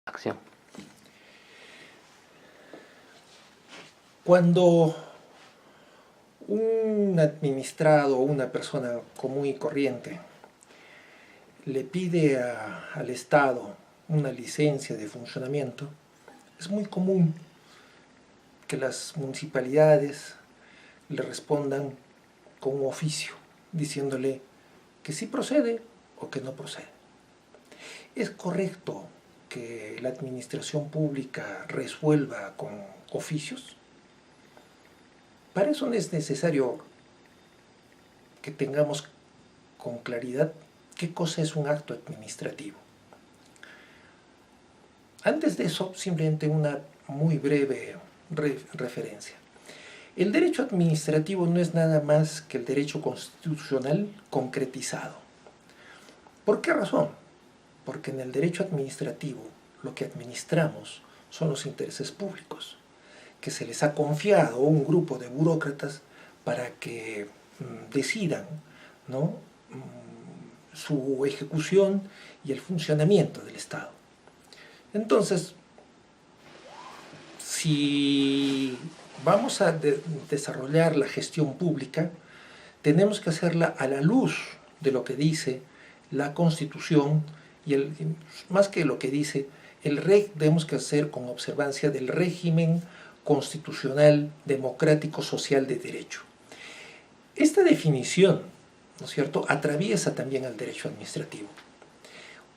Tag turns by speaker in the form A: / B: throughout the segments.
A: Acción.
B: Cuando un administrado o una persona común y corriente le pide al Estado una licencia de funcionamiento, es muy común que las municipalidades le respondan con un oficio, diciéndole que sí procede o que no procede. ¿Es correcto que la administración pública resuelva con oficios? Para eso no es necesario que tengamos con claridad qué cosa es un acto administrativo. Antes de eso, simplemente una muy breve referencia. El derecho administrativo no es nada más que el derecho constitucional concretizado. ¿Por qué razón? Porque en el derecho administrativo lo que administramos son los intereses públicos, que se les ha confiado a un grupo de burócratas para que decidan, ¿no?, su ejecución y el funcionamiento del Estado. Entonces, si vamos a desarrollar la gestión pública, tenemos que hacerla a la luz de lo que dice la Constitución y más que lo que dice, tenemos que hacer con observancia del régimen constitucional, democrático, social de derecho. Esta definición, ¿no es cierto?, atraviesa también al derecho administrativo.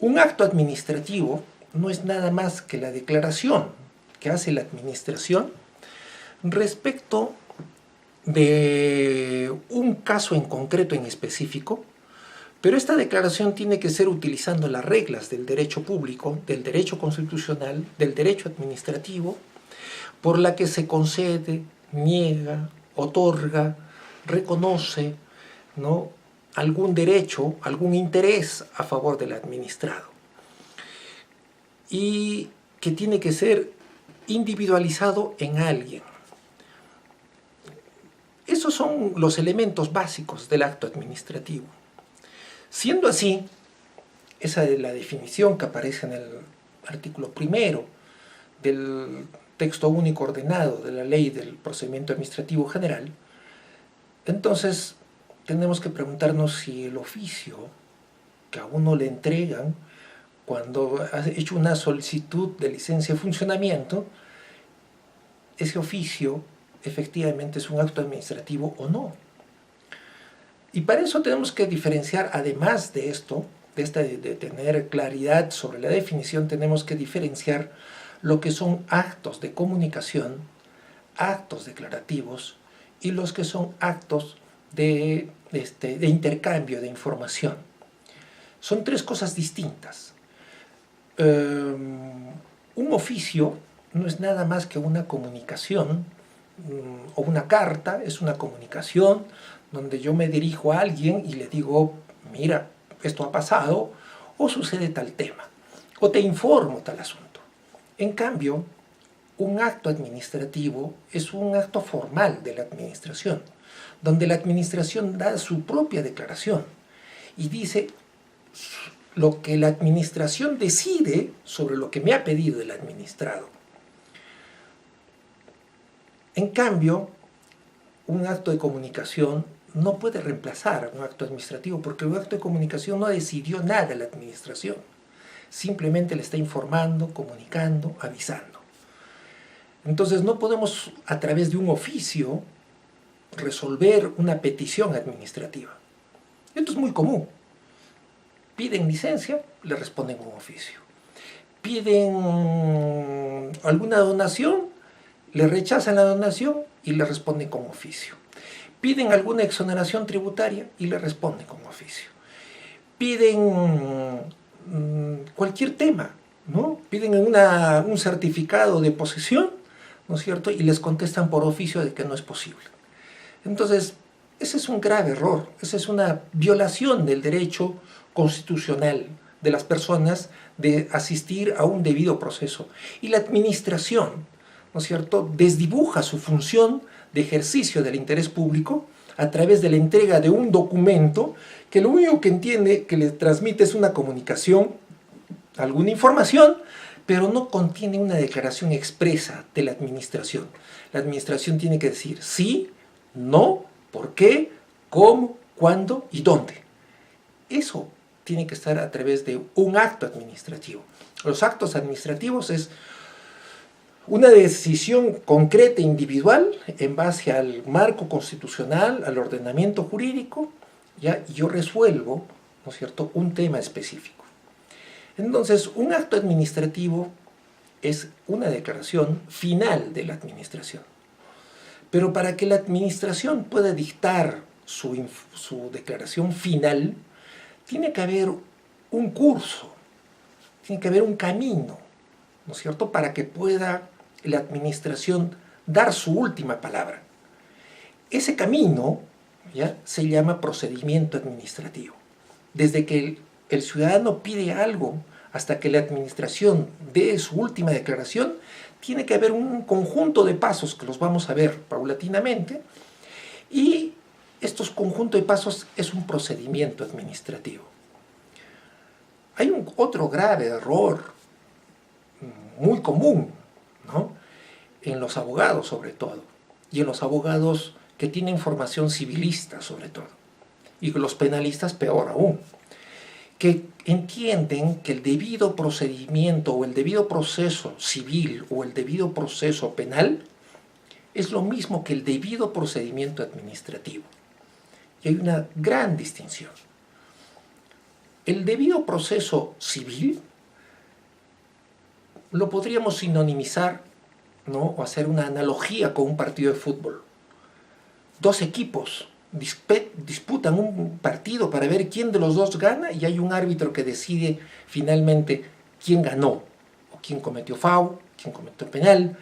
B: Un acto administrativo no es nada más que la declaración que hace la administración respecto de un caso en concreto, en específico, pero esta declaración tiene que ser utilizando las reglas del derecho público, del derecho constitucional, del derecho administrativo, por la que se concede, niega, otorga, reconoce, ¿no?, algún derecho, algún interés a favor del administrado. Y que tiene que ser individualizado en alguien. Esos son los elementos básicos del acto administrativo. Siendo así, esa es la definición que aparece en el artículo primero del texto único ordenado de la Ley del Procedimiento Administrativo General, entonces tenemos que preguntarnos si el oficio que a uno le entregan cuando ha hecho una solicitud de licencia de funcionamiento, ese oficio efectivamente es un acto administrativo o no. Y para eso tenemos que diferenciar, además de esto, de tener claridad sobre la definición, tenemos que diferenciar lo que son actos de comunicación, actos declarativos y los que son actos de intercambio de información. Son tres cosas distintas. Un oficio no es nada más que una comunicación o una carta, es una comunicación donde yo me dirijo a alguien y le digo, mira, esto ha pasado o sucede tal tema, o te informo tal asunto. En cambio, un acto administrativo es un acto formal de la administración, donde la administración da su propia declaración y dice lo que la administración decide sobre lo que me ha pedido el administrado. En cambio, un acto de comunicación no puede reemplazar a un acto administrativo, porque un acto de comunicación no decidió nada la administración. Simplemente le está informando, comunicando, avisando. Entonces no podemos, a través de un oficio, resolver una petición administrativa. Esto es muy común. Piden licencia, le responden con oficio. Piden alguna donación, le rechazan la donación y le responden con oficio. Piden alguna exoneración tributaria y le responden con oficio. Piden cualquier tema, ¿no? Piden un certificado de posesión, ¿no es cierto?, y les contestan por oficio de que no es posible. Entonces, ese es un grave error, esa es una violación del derecho constitucional de las personas de asistir a un debido proceso. Y la administración, ¿no es cierto?, desdibuja su función de ejercicio del interés público a través de la entrega de un documento que lo único que entiende, que le transmite es una comunicación, alguna información pero no contiene una declaración expresa de la administración. La administración tiene que decir sí, no, por qué, cómo, cuándo y dónde. Eso tiene que estar a través de un acto administrativo. Los actos administrativos es una decisión concreta e individual en base al marco constitucional, al ordenamiento jurídico, ¿ya? Y yo resuelvo, ¿no es cierto?, un tema específico. Entonces, un acto administrativo es una declaración final de la administración. Pero para que la administración pueda dictar su declaración final, tiene que haber un curso, tiene que haber un camino, ¿no es cierto?, para que pueda la administración dar su última palabra. Ese camino, ¿ya?, se llama procedimiento administrativo. Desde que el ciudadano pide algo hasta que la administración dé su última declaración, tiene que haber un conjunto de pasos que los vamos a ver paulatinamente, y estos conjuntos de pasos es un procedimiento administrativo. Hay otro grave error muy común, ¿no?, en los abogados sobre todo, y en los abogados que tienen formación civilista sobre todo, y los penalistas peor aún, que entienden que el debido procedimiento o el debido proceso civil o el debido proceso penal es lo mismo que el debido procedimiento administrativo. Y hay una gran distinción. El debido proceso civil lo podríamos sinonimizar, ¿no?, o hacer una analogía con un partido de fútbol. Dos equipos disputan un partido para ver quién de los dos gana, y hay un árbitro que decide finalmente quién ganó, o quién cometió foul, quién cometió penal,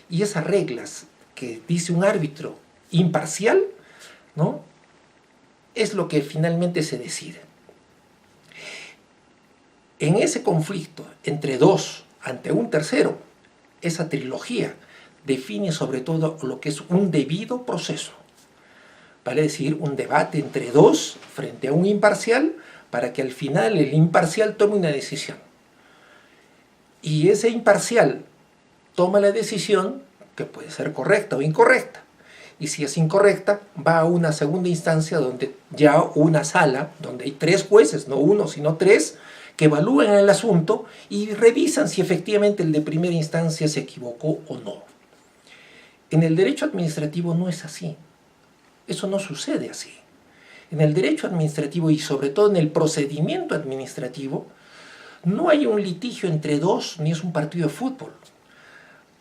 B: y esas reglas que dice un árbitro imparcial, ¿no?, es lo que finalmente se decide. En ese conflicto entre dos ante un tercero, esa trilogía define sobre todo lo que es un debido proceso. Vale decir, un debate entre dos frente a un imparcial para que al final el imparcial tome una decisión. Y ese imparcial toma la decisión que puede ser correcta o incorrecta. Y si es incorrecta, va a una segunda instancia donde ya una sala, donde hay 3 jueces, no uno, sino 3, que evalúan el asunto y revisan si efectivamente el de primera instancia se equivocó o no. En el derecho administrativo no es así. Eso no sucede así. En el derecho administrativo y sobre todo en el procedimiento administrativo, no hay un litigio entre dos ni es un partido de fútbol.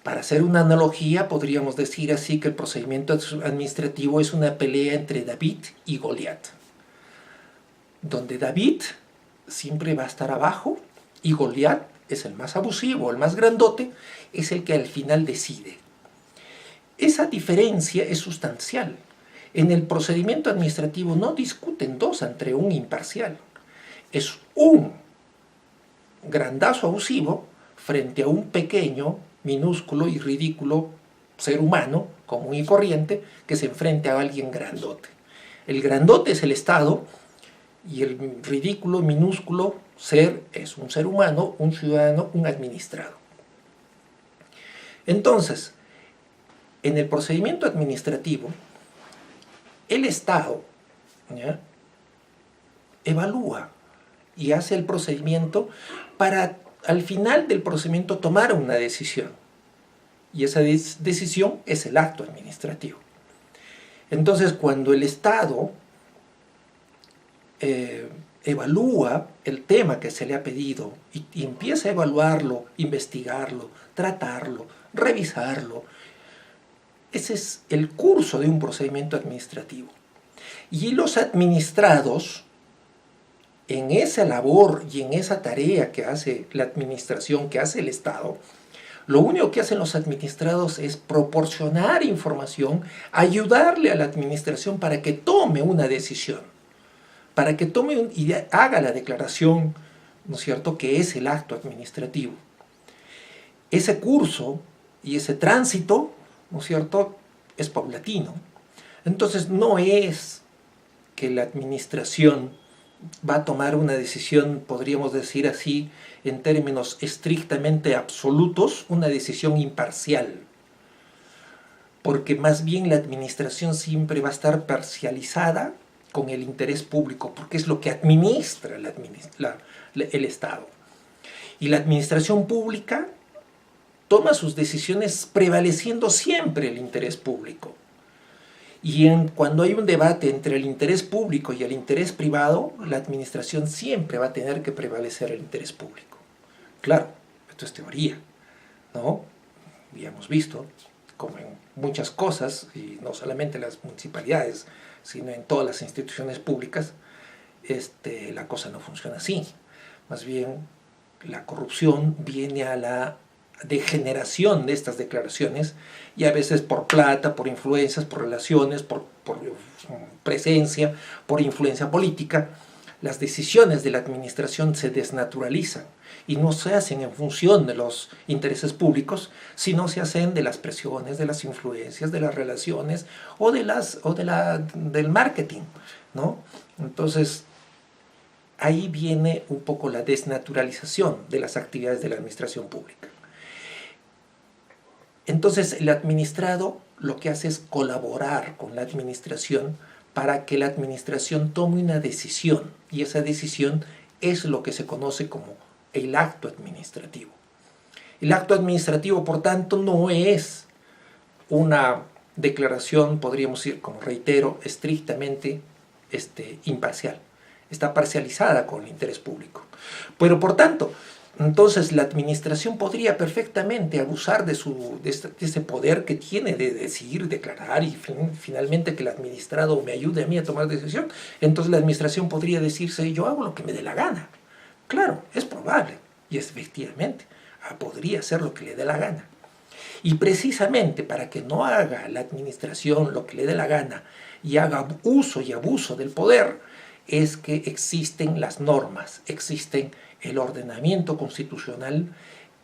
B: Para hacer una analogía, podríamos decir así que el procedimiento administrativo es una pelea entre David y Goliat, donde David siempre va a estar abajo y Goliat es el más abusivo, el más grandote, es el que al final decide. Esa diferencia es sustancial. En el procedimiento administrativo no discuten dos ante un imparcial. Es un grandazo abusivo frente a un pequeño, minúsculo y ridículo ser humano, común y corriente, que se enfrenta a alguien grandote. El grandote es el Estado y el ridículo, minúsculo ser es un ser humano, un ciudadano, un administrado. Entonces, en el procedimiento administrativo, el Estado, ¿ya?, evalúa y hace el procedimiento para al final del procedimiento tomar una decisión. Y esa decisión es el acto administrativo. Entonces, cuando el Estado evalúa el tema que se le ha pedido y empieza a evaluarlo, investigarlo, tratarlo, revisarlo, ese es el curso de un procedimiento administrativo. Y los administrados, en esa labor y en esa tarea que hace la administración, que hace el Estado, lo único que hacen los administrados es proporcionar información, ayudarle a la administración para que tome una decisión, para que tome y haga la declaración, ¿no es cierto?, que es el acto administrativo. Ese curso y ese tránsito, ¿no es cierto?, es paulatino. Entonces no es que la administración va a tomar una decisión, podríamos decir así, en términos estrictamente absolutos, una decisión imparcial. Porque más bien la administración siempre va a estar parcializada con el interés público, porque es lo que administra el Estado. Y la administración pública toma sus decisiones prevaleciendo siempre el interés público. Y cuando hay un debate entre el interés público y el interés privado, la administración siempre va a tener que prevalecer el interés público. Claro, esto es teoría, ¿no? Ya hemos visto, como en muchas cosas, y no solamente en las municipalidades, sino en todas las instituciones públicas, la cosa no funciona así. Más bien, la corrupción viene a la degeneración de estas declaraciones, y a veces por plata, por influencias, por relaciones, por presencia, por influencia política, las decisiones de la administración se desnaturalizan y no se hacen en función de los intereses públicos, sino se hacen de las presiones, de las influencias, de las relaciones o del marketing, ¿no? Entonces, ahí viene un poco la desnaturalización de las actividades de la administración pública. Entonces, el administrado lo que hace es colaborar con la administración para que la administración tome una decisión, y esa decisión es lo que se conoce como el acto administrativo. El acto administrativo, por tanto, no es una declaración, podríamos decir, como reitero, estrictamente imparcial. Está parcializada con el interés público. Pero, por tanto, entonces la administración podría perfectamente abusar de ese poder que tiene de decidir, declarar y finalmente que el administrado me ayude a mí a tomar decisión. Entonces la administración podría decirse, yo hago lo que me dé la gana. Claro, es probable y efectivamente podría hacer lo que le dé la gana. Y precisamente para que no haga la administración lo que le dé la gana y haga uso y abuso del poder, es que existen las normas, existen el ordenamiento constitucional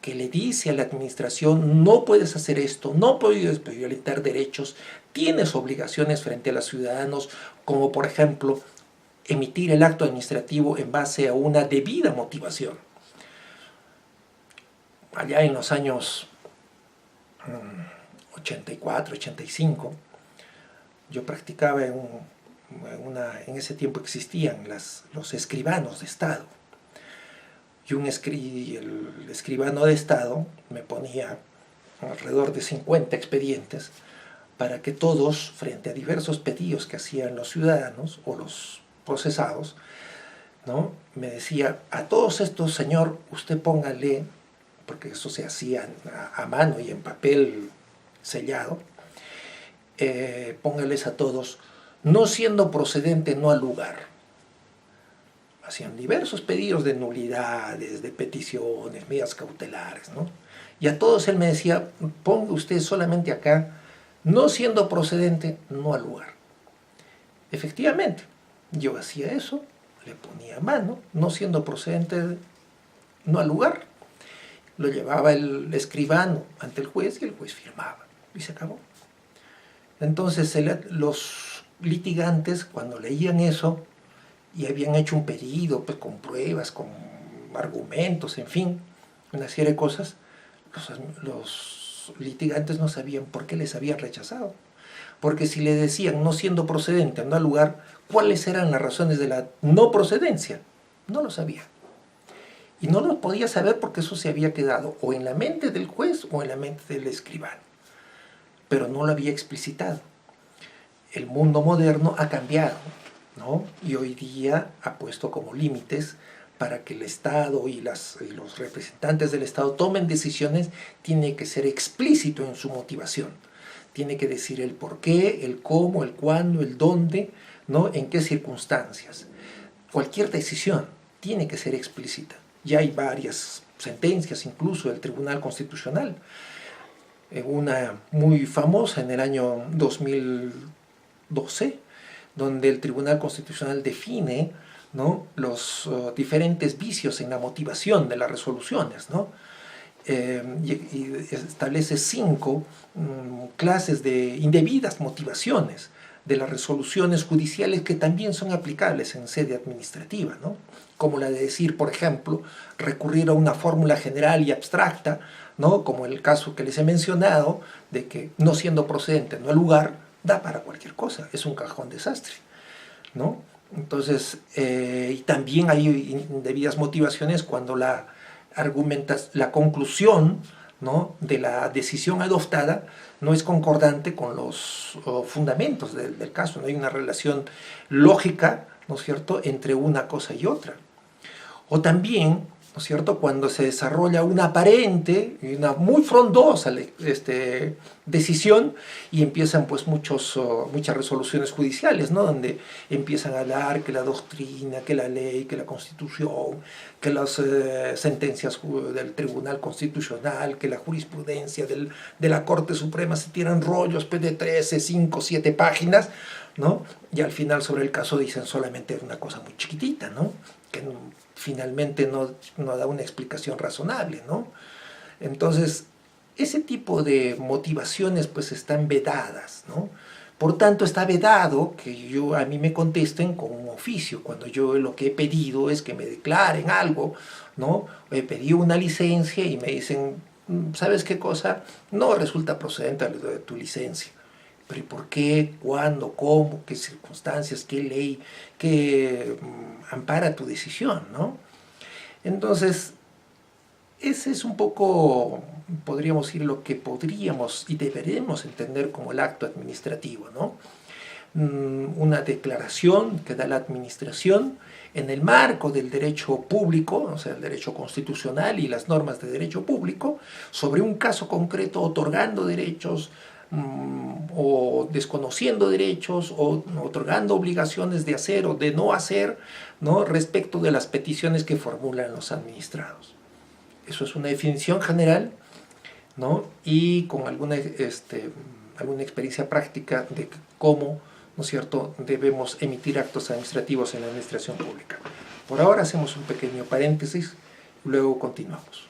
B: que le dice a la administración, no puedes hacer esto, no puedes violentar derechos, tienes obligaciones frente a los ciudadanos, como por ejemplo, emitir el acto administrativo en base a una debida motivación. Allá en los años 84, 85, yo practicaba en ese tiempo existían los escribanos de Estado. Y el escribano de Estado me ponía alrededor de 50 expedientes para que todos, frente a diversos pedidos que hacían los ciudadanos o los procesados, ¿no?, me decía, a todos estos, señor, usted póngale, porque eso se hacía a mano y en papel sellado, póngales a todos, no siendo procedente, no al lugar. Hacían diversos pedidos de nulidades, de peticiones, medidas cautelares, ¿no? Y a todos él me decía, ponga usted solamente acá, no siendo procedente, no al lugar. Efectivamente, yo hacía eso, le ponía a mano, no siendo procedente, no al lugar. Lo llevaba el escribano ante el juez y el juez firmaba y se acabó. Entonces los litigantes, cuando leían eso, y habían hecho un pedido pues, con pruebas, con argumentos, en fin, una serie de cosas, los litigantes no sabían por qué les habían rechazado. Porque si le decían, no siendo procedente, no al lugar, ¿cuáles eran las razones de la no procedencia? No lo sabía. Y no lo podía saber porque eso se había quedado o en la mente del juez o en la mente del escribano. Pero no lo había explicitado. El mundo moderno ha cambiado, ¿no? Y hoy día ha puesto como límites para que el Estado y los representantes del Estado tomen decisiones, tiene que ser explícito en su motivación. Tiene que decir el por qué, el cómo, el cuándo, el dónde, ¿no?, en qué circunstancias. Cualquier decisión tiene que ser explícita. Ya hay varias sentencias, incluso del Tribunal Constitucional. Una muy famosa en el año 2012, donde el Tribunal Constitucional define, ¿no?, los diferentes vicios en la motivación de las resoluciones, ¿no? Y establece 5 clases de indebidas motivaciones de las resoluciones judiciales que también son aplicables en sede administrativa, ¿no? Como la de decir, por ejemplo, recurrir a una fórmula general y abstracta, ¿no? Como el caso que les he mencionado, de que no siendo procedente no al lugar, da para cualquier cosa, es un cajón desastre, ¿no? Entonces, y también hay indebidas motivaciones cuando la conclusión, ¿no?, de la decisión adoptada no es concordante con los fundamentos del caso, no hay una relación lógica, ¿no es cierto?, entre una cosa y otra. O también, ¿no es cierto?, cuando se desarrolla una aparente y una muy frondosa decisión y empiezan pues muchas resoluciones judiciales, ¿no?, donde empiezan a hablar que la doctrina, que la ley, que la constitución, que las sentencias del Tribunal Constitucional, que la jurisprudencia de la Corte Suprema, se tiran rollos pues, de 13, 5, 7 páginas, ¿no? Y al final sobre el caso dicen solamente una cosa muy chiquitita, ¿no?, que finalmente no da una explicación razonable, ¿no? Entonces, ese tipo de motivaciones pues están vedadas, ¿no? Por tanto, está vedado que a mí me contesten con un oficio, cuando yo lo que he pedido es que me declaren algo, ¿no? He pedido una licencia y me dicen, ¿sabes qué cosa? No resulta procedente de tu licencia. Pero ¿y por qué? ¿Cuándo? ¿Cómo? ¿Qué circunstancias? ¿Qué ley? ¿Qué ampara tu decisión? ¿No? Entonces, ese es un poco, podríamos decir, lo que podríamos y deberemos entender como el acto administrativo, ¿no? Una declaración que da la administración en el marco del derecho público, o sea, el derecho constitucional y las normas de derecho público, sobre un caso concreto, otorgando derechos, o desconociendo derechos, o otorgando obligaciones de hacer o de no hacer, ¿no?, respecto de las peticiones que formulan los administrados. Eso es una definición general, ¿no?, y con alguna experiencia práctica de cómo, ¿no es cierto?, debemos emitir actos administrativos en la administración pública. Por ahora hacemos un pequeño paréntesis, luego continuamos.